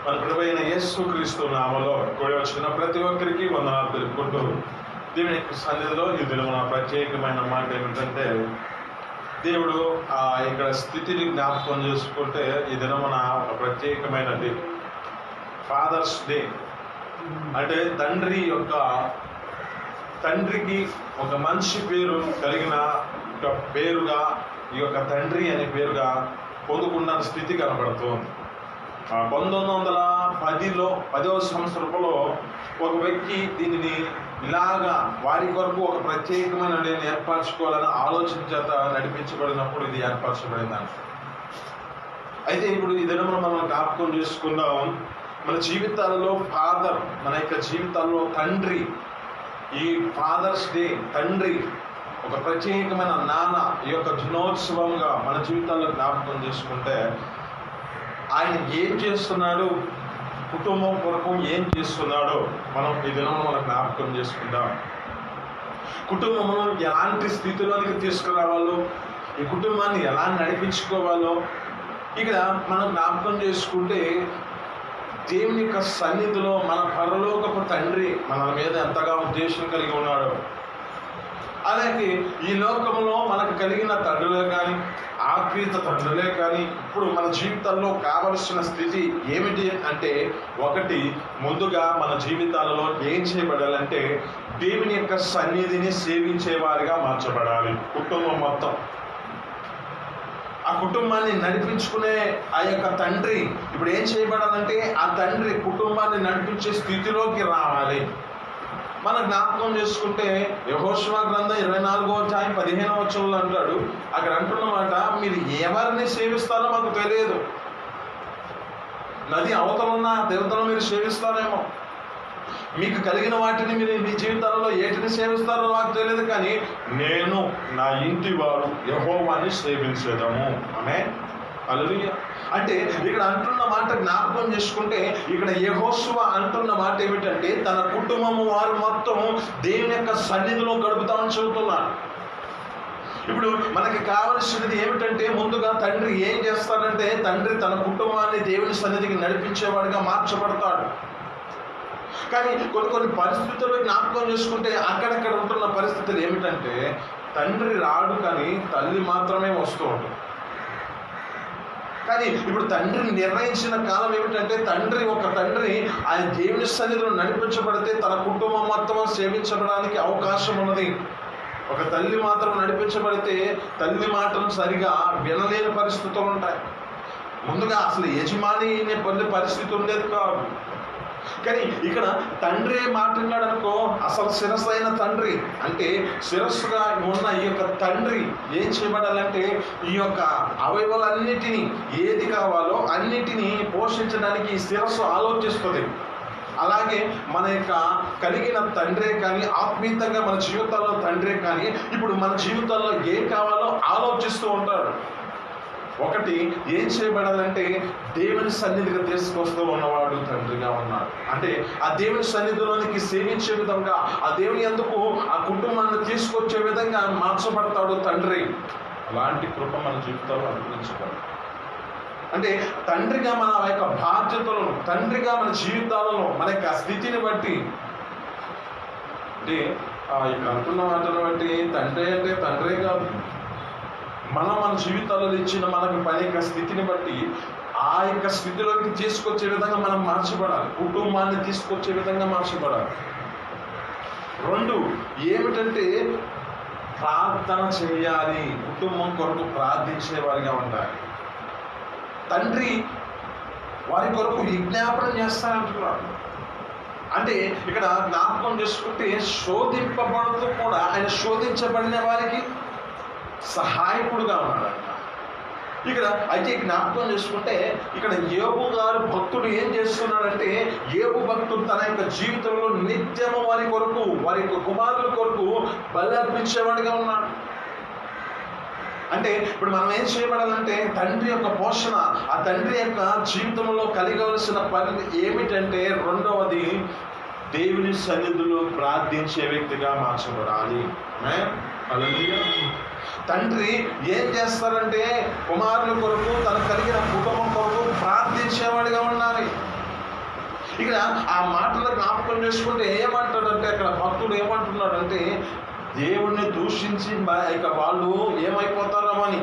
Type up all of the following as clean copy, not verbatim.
మన ప్రభువైన యేసుక్రీస్తు నామములో కూడి వచ్చిన ప్రతి ఒక్కరికి వందనాలు తెలుపుకుంటూ దేవుని యొక్క సన్నిధిలో ఈ దినమున ప్రత్యేకమైన మాట ఏమిటంటే, దేవుడు ఇక్కడ స్థితిని జ్ఞాపకం చేసుకుంటే ఈ దినమున ఒక ప్రత్యేకమైన డే, ఫాదర్స్ డే. అంటే తండ్రికి ఒక మంచి పేరు కలిగిన ఒక పేరుగా ఈ యొక్క తండ్రి అనే పేరుగా పొందుకున్న స్థితి కనబడుతుంది. 10వ సంవత్సరంలో ఒక వ్యక్తి దీనిని ఇలాగా వారి కొరకు ఒక ప్రత్యేకమైన నేను ఏర్పరచుకోవాలని ఆలోచన చేత నడిపించబడినప్పుడు ఇది ఏర్పరచబడిందని. అయితే ఇప్పుడు ఈ దినమున మనం జ్ఞాపకం చేసుకుందాం, మన జీవితాలలో ఫాదర్, మన యొక్క జీవితాల్లో తండ్రి, ఈ ఫాదర్స్ డే, తండ్రి ఒక ప్రత్యేకమైన నాన్న ఈ యొక్క దినోత్సవంగా మన జీవితాల్లో జ్ఞాపకం చేసుకుంటే ఆయన ఏం చేస్తున్నాడు, కుటుంబం కొరకు ఏం చేస్తున్నాడో మనం ఈ దినం మనం జ్ఞాపకం చేసుకుంటాం. కుటుంబమును ఎలాంటి స్థితిలోనికి తీసుకురావాలో, ఈ కుటుంబాన్ని ఎలా నడిపించుకోవాలో ఇక్కడ మనం జ్ఞాపకం చేసుకుంటే, దేవుని యొక్క సన్నిధిలో మన పరలోకపు తండ్రి మన మీద ఎంతగా ఉద్దేశం కలిగి ఉన్నాడో, అలాగే ఈ లోకంలో మనకు కలిగిన తండ్రులే కానీ, ఆక్రీత తండ్రులే కానీ ఇప్పుడు మన జీవితాల్లో కావలసిన స్థితి ఏమిటి అంటే, ఒకటి ముందుగా మన జీవితాలలో ఏం చేయబడాలంటే దేవుని యొక్క సన్నిధిని సేవించే వారిగా మార్చబడాలి. కుటుంబం మొత్తం, ఆ కుటుంబాన్ని నడిపించుకునే ఆ యొక్క తండ్రి ఇప్పుడు ఏం చేయబడాలంటే ఆ తండ్రి కుటుంబాన్ని నడిపించే స్థితిలోకి రావాలి. మనం జ్ఞాపకం చేసుకుంటే యెహోషువ గ్రంథం 24వ అధ్యాయం 15వ వచనంలో అంటాడు, అక్కడ అంటున్నమాట, మీరు ఎవరిని సేవిస్తారో మాకు తెలియదు. నది అవతల ఉన్న దేవతలను మీరు సేవిస్తారేమో, మీకు కలిగిన వాటిని మీరు మీ జీవితాలలో ఏటిని సేవిస్తారో నాకు తెలియదు, కానీ నేను నా ఇంటి వారు యెహోవాని సేవించేదము. ఆమేన్, హల్లెలూయా. అంటే ఇక్కడ అంటున్న మాట జ్ఞాపకం చేసుకుంటే, ఇక్కడ యెహోషువ అంటున్న మాట ఏమిటంటే తన కుటుంబము వారు మొత్తం దేవుని యొక్క సన్నిధిలో గడుపుతామని చెబుతున్నాడు. ఇప్పుడు మనకి కావలసినది ఏమిటంటే, ముందుగా తండ్రి ఏం చేస్తాడంటే తండ్రి తన కుటుంబాన్ని దేవుని సన్నిధికి నడిపించేవాడిగా మార్చబడతాడు. కానీ కొన్ని పరిస్థితుల్లో జ్ఞాపకం చేసుకుంటే అక్కడక్కడ ఉంటున్న పరిస్థితులు ఏమిటంటే, తండ్రి రాడు కానీ తల్లి మాత్రమే వస్తూ ఉంటుంది. కానీ ఇప్పుడు తండ్రిని నిర్ణయించిన కాలం ఏమిటంటే, ఒక తండ్రి ఆయన దేవుని సన్నిధిలో నడిపించబడితే తన కుటుంబం మొత్తం సేవించబడడానికి అవకాశం ఉన్నది. ఒక తల్లి మాత్రం నడిపించబడితే తల్లి మాటను సరిగా వినలేని పరిస్థితులు ఉంటాయి. ముందుగా అసలు యజమాని పొందే పరిస్థితి ఉండేది కాదు. కానీ ఇక్కడ తండ్రి మాట్లాడాడు అనుకో, అసలు శిరస్సు అయిన తండ్రి అంటే శిరస్సుగా ఉన్న ఈ యొక్క తండ్రి ఏం చేయబడాలంటే ఈ యొక్క అవయవాలన్నిటినీ ఏది కావాలో అన్నిటినీ పోషించడానికి ఈ శిరస్సు ఆలోచిస్తుంది. అలాగే మన యొక్క కలిగిన తండ్రే కానీ, ఆత్మీయంగా మన జీవితాల్లో తండ్రే కానీ ఇప్పుడు మన జీవితాల్లో ఏం కావాలో ఆలోచిస్తూ ఉంటాడు. ఒకటి ఏం చేయబడాలంటే దేవుని సన్నిధిగా తీసుకొస్తూ ఉన్నవాడు తండ్రిగా ఉన్నాడు. అంటే ఆ దేవుని సన్నిధిలోనికి సేవించే విధంగా, ఆ దేవుని ఎందుకు ఆ కుటుంబాన్ని తీసుకొచ్చే విధంగా మార్చబడతాడు తండ్రి. అలాంటి కృప మన జీవితంలో అనుగ్రహించబడదు. అంటే తండ్రిగా మన యొక్క బాధ్యతలను, తండ్రిగా మన జీవితాలను, మన యొక్క స్థితిని బట్టి, అంటే ఇక్కడ అంటున్న మాటను బట్టి తండ్రి అంటే తండ్రే కాదు, మన జీవితాల్లో ఇచ్చిన మనకు పని యొక్క స్థితిని బట్టి ఆ యొక్క స్థితిలోకి తీసుకొచ్చే విధంగా మనం మార్చబడాలి. కుటుంబాన్ని తీసుకొచ్చే విధంగా మార్చబడాలి. 2 ఏమిటంటే ప్రార్థన చేయాలి. కుటుంబం కొరకు ప్రార్థించే వారిగా ఉండాలి. తండ్రి వారి కొరకు విజ్ఞాపన చేస్తానంటున్నాడు. అంటే ఇక్కడ జ్ఞాపకం చేసుకుంటే శోధింపబడుతూ కూడా ఆయన శోధించబడిన వారికి సహాయకుడుగా ఉన్నాడంట. ఇక్కడ అయితే జ్ఞాపకం చేసుకుంటే ఇక్కడ యోబు గారు భక్తుడు ఏం చేస్తున్నాడంటే, యోబు భక్తుడు తన యొక్క జీవితంలో నిత్యము వారి కొరకు, వారి యొక్క కుమారుల కొరకు బలి అర్పించేవాడిగా ఉన్నాడు. అంటే ఇప్పుడు మనం ఏం చేయబడాలంటే తండ్రి యొక్క పోషణ, ఆ తండ్రి యొక్క జీవితంలో కలిగవలసిన పని ఏమిటంటే, రెండవది దేవుని సన్నిధిలో ప్రార్థించే వ్యక్తిగా మార్చబడాలి. హల్లెలూయా. తండ్రి ఏం చేస్తారంటే కుమారుల కొరకు, తనకు కలిగిన కుటుంబం కొరకు ప్రార్థించేవాడిగా ఉండాలి. ఇక ఆ మాటలు జ్ఞాపకం చేసుకుంటే ఏమంటాడంటే, అక్కడ భక్తుడు ఏమంటున్నాడంటే, దేవుణ్ణి దూషించి ఇక వాళ్ళు ఏమైపోతారేమో అని,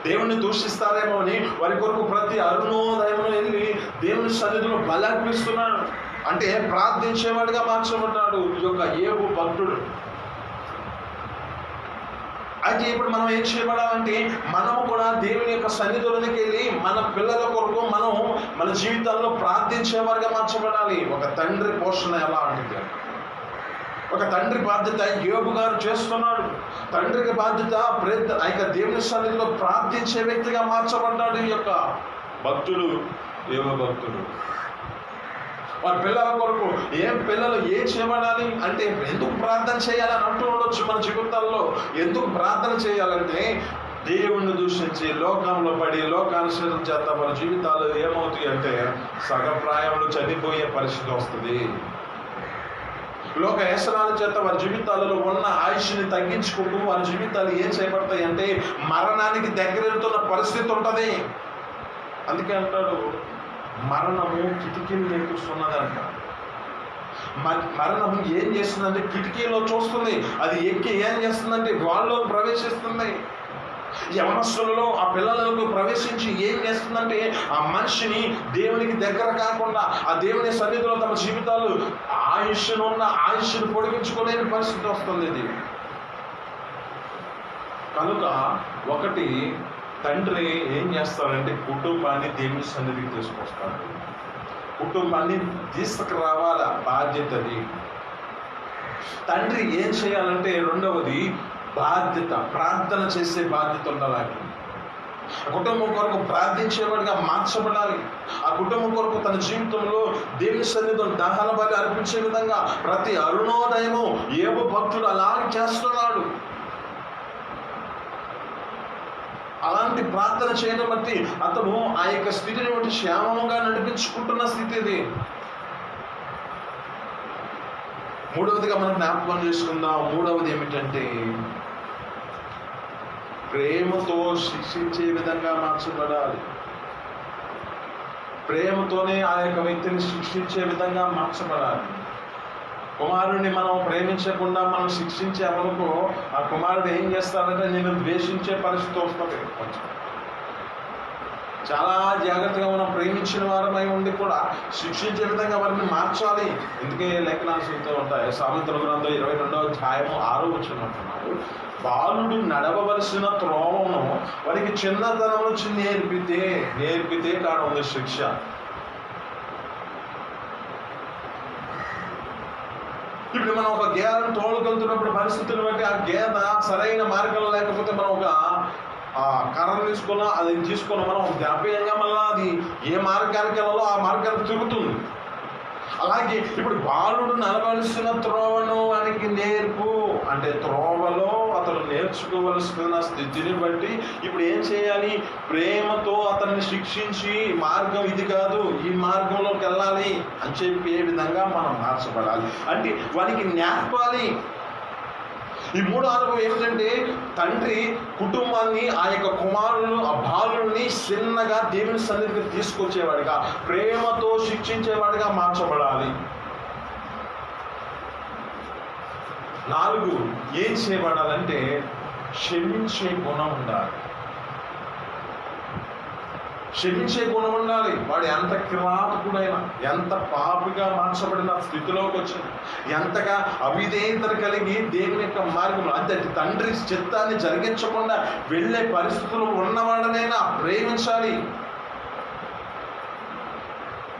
దేవుణ్ణి దూషిస్తారేమో అని వారి కొరకు ప్రతి అరుణోదయంలో వెళ్ళి దేవుని సన్నిధిలో బలి అర్పిస్తున్నాడు. అంటే ప్రార్థించేవాడిగా మార్చబడ్డాడు ఈ యొక్క యోబు భక్తుడు. అయితే ఇప్పుడు మనం ఏం చేయబడాలంటే, మనము కూడా దేవుని యొక్క సన్నిధిలోనికి వెళ్ళి మన పిల్లల కొరకు మనం మన జీవితాల్లో ప్రార్థించేవారిగా మార్చబడాలి. ఒక తండ్రి పోషణ ఎలా ఉంటుంది, ఒక తండ్రి బాధ్యత యోబు గారు చేస్తున్నాడు. తండ్రికి బాధ్యత దేవుని సన్నిధిలో ప్రార్థించే వ్యక్తిగా మార్చబడ్డాడు ఈ యొక్క భక్తుడు, యోబు భక్తుడు. వారి పిల్లల కొరకు పిల్లలు ఏం చేయబడాలి అంటే, ఎందుకు ప్రార్థన చేయాలని అంటూ ఉండొచ్చు మన జీవితాల్లో. ఎందుకు ప్రార్థన చేయాలంటే, దేవుణ్ణి దూషించి లోకంలో పడి లోకానుసరణ చేత మన జీవితాలు ఏమవుతాయి అంటే సగప్రాయంలో చనిపోయే పరిస్థితి వస్తుంది. లోక వ్యసనాల చేత వారి జీవితాలలో ఉన్న ఆయుష్ని తగ్గించుకుంటూ వారి జీవితాలు ఏం చేయబడతాయి అంటే మరణానికి దగ్గరెళ్తున్న పరిస్థితి ఉంటుంది. అందుకే అంటాడు, మరణము కిటికీలు ఎక్కుతున్నదంట. మరణము ఏం చేస్తుందంటే కిటికీలో చూస్తుంది, అది ఎక్కి ఏం చేస్తుందంటే వాళ్ళలో ప్రవేశిస్తుంది. యవనస్తులలో ఆ పిల్లలకు ప్రవేశించి ఏం చేస్తుందంటే ఆ మనిషిని దేవునికి దగ్గర కాకుండా ఆ దేవుని సన్నిధిలో తమ జీవితాలు ఆయుష్ను పొడిగించుకోలేని పరిస్థితి వస్తుంది. ఇది కనుక ఒకటి తండ్రి ఏం చేస్తాడంటే కుటుంబాన్ని దేవుని సన్నిధికి తీసుకొస్తాడు. కుటుంబాన్ని తీసుకురావాల బాధ్యతది. తండ్రి ఏం చేయాలంటే రెండవది బాధ్యత, ప్రార్థన చేసే బాధ్యత ఉండాలి. కుటుంబం కొరకు ప్రార్థించేవాడిగా మార్చబడాలి. ఆ కుటుంబం కొరకు తన జీవితంలో దేవుని సన్నిధిలో దహన బలి అర్పించే విధంగా ప్రతి అరుణోదయము యోబు భక్తుడు అలాగే చేస్తున్నాడు. అలాంటి ప్రార్థన చేయడం బట్టి అతను ఆ యొక్క స్థితిని బట్టి క్షేమంగా నడిపించుకుంటున్న స్థితి ఇది. మూడవదిగా మనం జ్ఞాపకం చేసుకుందాం. మూడవది ఏమిటంటే ప్రేమతో శిక్షించే విధంగా మార్చబడాలి. ప్రేమతోనే ఆ యొక్క వ్యక్తిని శిక్షించే విధంగా మార్చబడాలి. కుమారుడిని మనం ప్రేమించకుండా మనం శిక్షించామనుకో ఆ కుమారుడు ఏం చేస్తాడంటే నేను ద్వేషించే పరిస్థితి వస్తుంది. చాలా జాగ్రత్తగా మనం ప్రేమించిన వారమై ఉండి కూడా శిక్షించే విధంగా వారిని మార్చాలి. ఎందుకే లేఖనాలు చెబుతూ ఉంటాయి. సామెతల గ్రంథం 22వ అధ్యాయము 6వ వచనం అంటున్నాడు, బాలుడు నడవవలసిన త్రోవను వారికి చిన్నతనం నుంచి నేర్పితే కాడ ఉంది శిక్ష. ఇప్పుడు మనం ఒక గేదెను తోలుకెళ్తున్నప్పుడు పరిస్థితులను బట్టి ఆ గేదె సరైన మార్గంలో లేకపోతే మనం ఒక కర్ర తీసుకున్నా అది తీసుకున్నా మనం జ్ఞాపకంగా మళ్ళీ అది ఏ మార్గానికి వెళ్ళాలో ఆ మార్గానికి తిరుగుతుంది. అలాగే ఇప్పుడు బాలుడు నడవలసిన త్రోవను వానికి నేర్పు అంటే త్రోవలో అతను నేర్చుకోవలసిన స్థితిని బట్టి ఇప్పుడు ఏం చేయాలి, ప్రేమతో అతన్ని శిక్షించి మార్గం ఇది కాదు ఈ మార్గంలోకి వెళ్ళాలి అని చెప్పే విధంగా మనం మార్చబడాలి. అంటే వానికి నేర్పాలి. ఈ మూడో అనుభవం ఏమిటంటే తండ్రి కుటుంబాన్ని ఆ యొక్క కుమారులను ఆ బాలుని చిన్నగా దేవుని సన్నిధికి తీసుకొచ్చేవాడిగా ప్రేమతో శిక్షించేవాడిగా మార్చబడాలి. 4 ఏం చేయబడాలంటే క్షమించే గుణం ఉండాలి. క్షమించే గుణం ఉండాలి. వాడు ఎంత కిరాతకుడైనా ఎంత పాపిగా మార్చబడిన స్థితిలోకి వచ్చింది, ఎంతగా అవిధేయత కలిగి దేవుని యొక్క మార్గంలో అంతే తండ్రి చిత్తాన్ని జరిగించకుండా వెళ్ళే పరిస్థితులు ఉన్నవాడనైనా ప్రేమించాలి.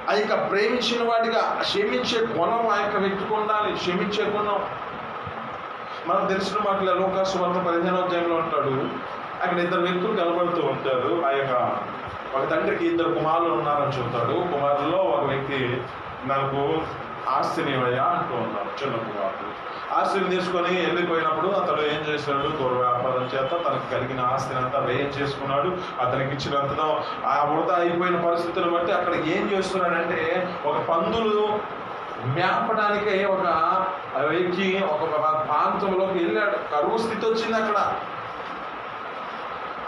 ఆ యొక్క ప్రేమించిన వాడిగా క్షమించే గుణం ఆ యొక్క వ్యక్తికి ఉండాలి. క్షమించే గుణం మనకు తెలిసిన మాటలు లోకాసు 15వ అధ్యాయంలో ఉంటాడు. అక్కడ 2 వ్యక్తులు కనబడుతూ ఉంటారు. ఆ యొక్క ఒక తండ్రికి 2 కుమారులు ఉన్నారని చెప్తాడు. కుమారుల్లో ఒక వ్యక్తి నాకు ఆస్తిని ఇవ్వయా అంటూ ఉన్నాడు. చిన్న కుమారుడు ఆస్తిని తీసుకొని వెళ్ళిపోయినప్పుడు అతడు ఏం చేశాడు, దూర వ్యాపారం చేత తనకు కలిగిన ఆస్తిని అంతా వ్యయం చేసుకున్నాడు. అతనికి ఇచ్చినంతలో ఆ వృధా అయిపోయిన పరిస్థితులను బట్టి అక్కడ ఏం చేస్తున్నాడంటే ఒక పందులు మేపడానికి ఒక వ్యక్తి ఒక ప్రాంతంలోకి వెళ్ళాడు. కరువు స్థితి వచ్చింది అక్కడ.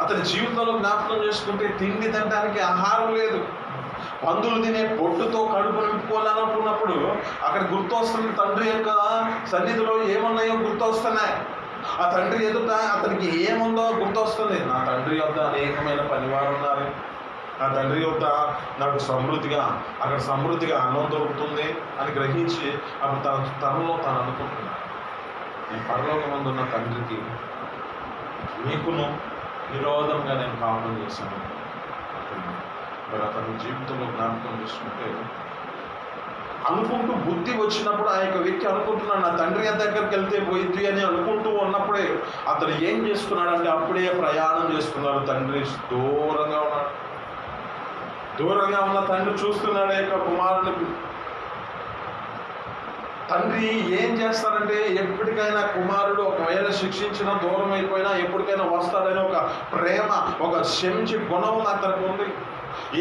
అతని జీవితంలో జ్ఞాపకం చేసుకుంటే తిండి తినడానికి ఆహారం లేదు. పందులు తినే పొట్టుతో కడుపు నింపుకోవాలనుకున్నప్పుడు అక్కడ గుర్తొస్తుంది తండ్రి యొక్క సన్నిధిలో ఏమున్నాయో గుర్తొస్తున్నాయి. ఆ తండ్రి ఎదుట అతనికి ఏముందో గుర్తొస్తుంది. నా తండ్రి యొద్ద అనేకమైన పనివారు ఉన్నారు, నా తండ్రి యొద్ద నాకు సమృద్ధిగా అన్నం దొరుకుతుంది అని గ్రహించి అప్పుడు తనలో తాను అనుకుంటున్నాడు, ఈ పరలోకమందు ఉన్న తండ్రికి నీకును విరోధంగా నేను పాపం చేశాను. మరి అతని జీవితంలో జ్ఞాపకం చేసుకుంటే అనుకుంటూ బుద్ధి వచ్చినప్పుడు ఆ యొక్క వ్యక్తి అనుకుంటున్నాడు నా తండ్రి దగ్గరికి వెళ్తే పోయిద్ది అని అనుకుంటూ ఉన్నప్పుడే అతను ఏం చేసుకున్నాడంటే అప్పుడే ప్రయాణం చేసుకున్నాడు. తండ్రి దూరంగా ఉన్న తండ్రి చూస్తున్నాడు యొక్క కుమారుడికి. తండ్రి ఏం చేస్తారంటే ఎప్పటికైనా కుమారుడు ఒకవేళ శిక్షించినా దూరం అయిపోయినా ఎప్పటికైనా వస్తాడని ఒక ప్రేమ, ఒక క్షమించే గుణం అతనికి ఉంది.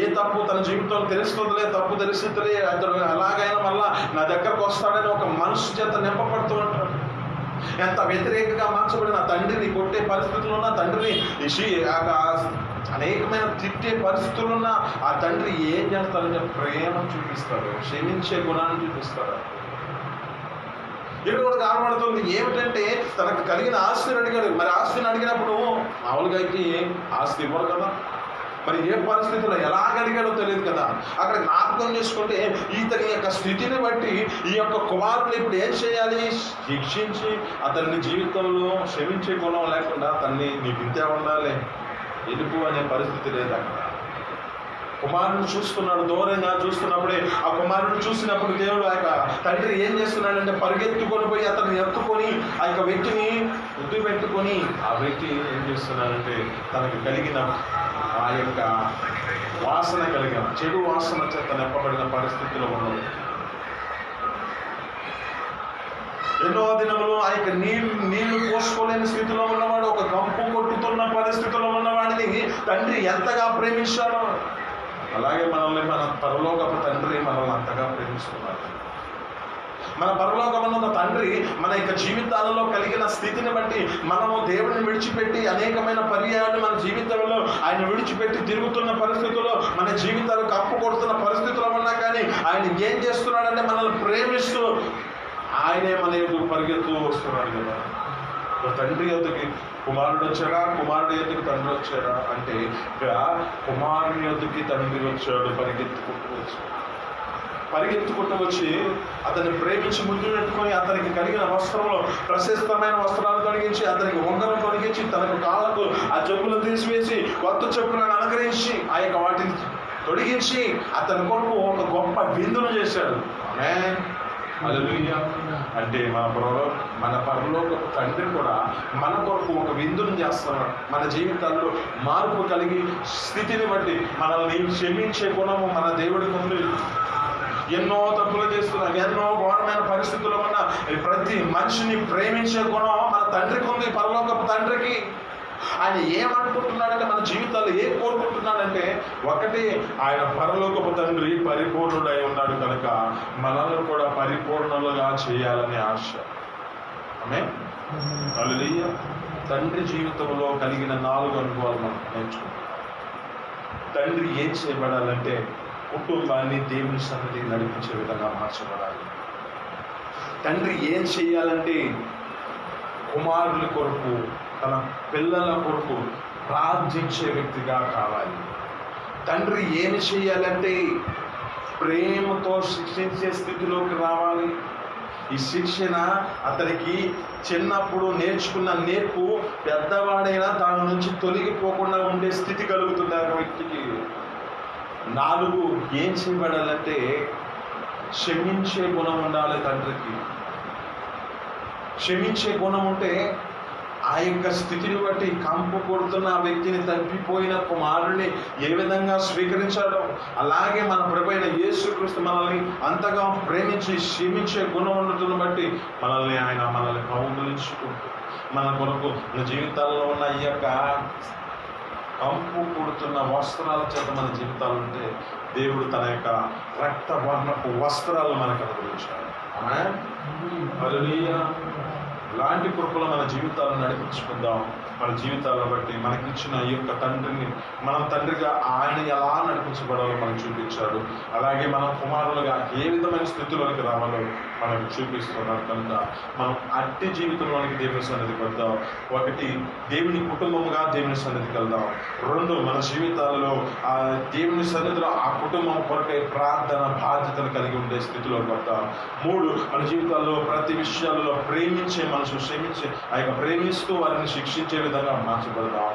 ఏ తప్పు తన జీవితంలో తెలుస్తుందిలే, తప్పు తెలిసిద్దిలే, అతను ఎలాగైనా మళ్ళా నా దగ్గరకు వస్తాడని ఒక మనసు చేత నింపబడుతూ ఉంటాడు. ఎంత వ్యతిరేకంగా మార్చబడిన తండ్రిని కొట్టే పరిస్థితులు ఉన్న తండ్రిని అనేకమైన తిట్టే పరిస్థితులు ఉన్న ఆ తండ్రి ఏం చేస్తాడంటే ప్రేమ చూపిస్తాడు, క్షమించే గుణాన్ని చూపిస్తాడు. ఇక్కడ కూడా కనబడుతుంది ఏమిటంటే తనకు కలిగిన ఆస్తిని అడిగాడు. మరి ఆస్తిని అడిగినప్పుడు మామూలుగా అయితే ఆస్తి ఇవ్వరు కదా, మరి ఏ పరిస్థితుల్లో ఎలాగ అడిగాడో తెలియదు కదా. అక్కడ జ్ఞాపకం చేసుకుంటే ఇతని యొక్క స్థితిని బట్టి ఈ యొక్క కుమారుని ఇప్పుడు ఏం చేయాలి, శిక్షించి అతన్ని జీవితంలో క్షమించే గుణం లేకుండా అతన్ని నీకు ఇంతే ఉండాలి ఎలుపు అనే పరిస్థితి లేదు. అక్కడ కుమారుని చూస్తున్నాడు, దూరంగా చూస్తున్నప్పుడే ఆ కుమారుడు చూసినప్పుడు దేవుడు ఆ యొక్క తండ్రి ఏం చేస్తున్నాడంటే పరిగెత్తుకొని పోయి అతన్ని ఎత్తుకొని ఆ యొక్క వ్యక్తిని ముద్దు పెట్టుకొని ఆ వ్యక్తి ఏం చేస్తున్నాడంటే తనకు కలిగిన ఆ యొక్క చెడు వాసన చేత నింపబడిన పరిస్థితిలో ఉన్నది. ఎన్నో దినములు ఆ యొక్క నీళ్లు పోసుకోలేని స్థితిలో ఉన్నవాడు, ఒక కంపు కొట్టుతున్న పరిస్థితిలో ఉన్నవాడిని తండ్రి ఎంతగా ప్రేమించాడో అలాగే మనల్ని మన పరలోకపు తండ్రి మనల్ని అంతగా ప్రేమిస్తున్నారు. మన పరలోకమున్న తండ్రి మన యొక్క జీవితాలలో కలిగిన స్థితిని బట్టి మనము దేవుడిని విడిచిపెట్టి అనేకమైన పర్యాయాలు మన జీవితంలో ఆయన విడిచిపెట్టి తిరుగుతున్న పరిస్థితుల్లో మన జీవితాలు కప్పు కొడుతున్న పరిస్థితుల్లో ఉన్నా కానీ ఆయన ఏం చేస్తున్నాడంటే మనల్ని ప్రేమిస్తూ ఆయనే మన ఎదుగు పరిగెత్తూ వస్తున్నాడు కదా. తండ్రి యొద్దకి కుమారుడు వచ్చాడా, కుమారుడు యొద్దకు తండ్రి వచ్చాడా అంటే కుమారుని యొద్దకి తండ్రి వచ్చాడు, పరిగెత్తుకుంటూ వచ్చి అతన్ని ప్రేమించి ముందు పెట్టుకొని అతనికి కలిగిన వస్త్రంలో ప్రశస్తమైన వస్త్రాలు తొలగించి అతనికి ఉంగరం తొలగించి తనకు కాళ్ళకు ఆ చెప్పులను తీసివేసి కొత్త చెప్పులను అలంకరించి ఆ యొక్క వాటిని తొలగించి అతని కొరకు ఒక గొప్ప విందును చేశాడు. హల్లెలూయా. అంటే మన పరలోకపు తండ్రి కూడా మన కొరకు ఒక విందును చేస్తున్నాడు. మన జీవితాల్లో మార్పు కలిగి స్థితిని బట్టి మనల్ని క్షమించే గుణము మన దేవుడికి ఉంది. ఎన్నో తప్పులు చేస్తున్నాం, ఎన్నో ఘోరమైన పరిస్థితుల్లో ఉన్న ప్రతి మనిషిని ప్రేమించే గుణం మన తండ్రికి ఉంది, పరలోకపు తండ్రికి. ఆయన ఏమనుకుంటున్నాడంటే మన జీవితాల్లో ఏం కోరుకుంటున్నాడంటే ఒకటి, ఆయన పరలోకపు తండ్రి పరిపూర్ణుడై ఉన్నాడు కనుక మనల్ని కూడా పరిపూర్ణులుగా చేయాలనే ఆశ. ఆమేన్. హల్లెలూయా. తండ్రి జీవితంలో కలిగిన 4 అనుభవాలు మనం నేర్చుకుంటాం. తండ్రి ఏం చేయబడాలంటే కుటుంబాన్ని దేవుని సన్నిధికి నడిపించే విధంగా మార్చబడాలి. తండ్రి ఏం చేయాలంటే కుమారుల కొరకు, తన పిల్లల కొరకు ప్రార్థించే వ్యక్తిగా కావాలి. తండ్రి ఏమి చేయాలంటే ప్రేమతో శిక్షించే స్థితిలోకి రావాలి. ఈ శిక్షణ అతనికి చిన్నప్పుడు నేర్చుకున్న నేర్పు పెద్దవాడైనా దాని నుంచి తొలగిపోకుండా ఉండే స్థితి కలుగుతుంది ఆ వ్యక్తికి. 4 ఏం చేయబడాలంటే క్షమించే గుణం ఉండాలి తండ్రికి. క్షమించే గుణం ఉంటే ఆ యొక్క స్థితిని బట్టి కంపు కొడుతున్న ఆ వ్యక్తిని తప్పిపోయిన కుమారుని ఏ విధంగా స్వీకరించాడో అలాగే మన ప్రభువైన యేసుక్రీస్తు మనల్ని అంతగా ప్రేమించి క్షమించే గుణం ఉండటం బట్టి మనల్ని కౌగిలించుకుంటూ మన కొరకు మన జీవితాల్లో ఉన్న ఈ యొక్క కంపు కొడుతున్న వస్త్రాల చేత మన జీవితాలు ఉంటే దేవుడు తన యొక్క రక్త వర్ణపు వస్త్రాలు మనకు అనుగ్రహించాడు. ఆమేన్. హల్లెలూయా. ఇలాంటి కృపలు మన జీవితాలను నడిపించుకుందాం. మన జీవితాలను బట్టి మనకిచ్చిన ఈ యొక్క తండ్రిని, మనం తండ్రిగా ఆయన ఎలా నడిపించబడాలో మనకు చూపించాడు. అలాగే మనం కుమారులుగా ఏ విధమైన స్థితిలోనికి రావాలో మనకు చూపిస్తున్నారు. కనుక మనం అట్టి జీవితంలోనికి దేవుని సన్నిధికి వద్దాం. ఒకటి, దేవుని కుటుంబముగా దేవుని సన్నిధికి వెళ్దాం. రెండు, మన జీవితాలలో ఆ దేవుని సన్నిధిలో ఆ కుటుంబం కొరకై ప్రార్థన బాధ్యతను కలిగి ఉండే స్థితిలోకి వద్దాం. మూడు, మన జీవితాల్లో ప్రతి విషయాలలో ప్రేమించే మనసు, క్షమించే ఆ యొక్క ప్రేమిస్తూ వారిని శిక్షించే విధంగా మార్చబడదాం.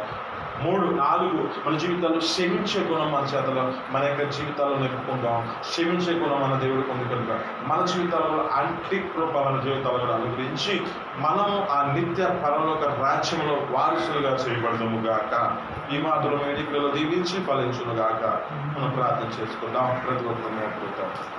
నాలుగు, మన జీవితాల్లో క్షమించే గుణం మన చేతలో మన యొక్క జీవితాల్లో నింపుకుందాం. క్షమించే గుణం మన దేవుడు పొంది కనుక మన జీవితాలలో అంటి కృప మన జీవితాలను అనుగ్రహించి మనము ఆ నిత్య పరలోక రాజ్యంలో వారసులుగా చేయబడదాము గాక. ఈ మాటలు వేదికలలో దీవించి ఫలించును గాక. మనం ప్రార్థన చేసుకుందాం. ప్రతి ఒక్కరు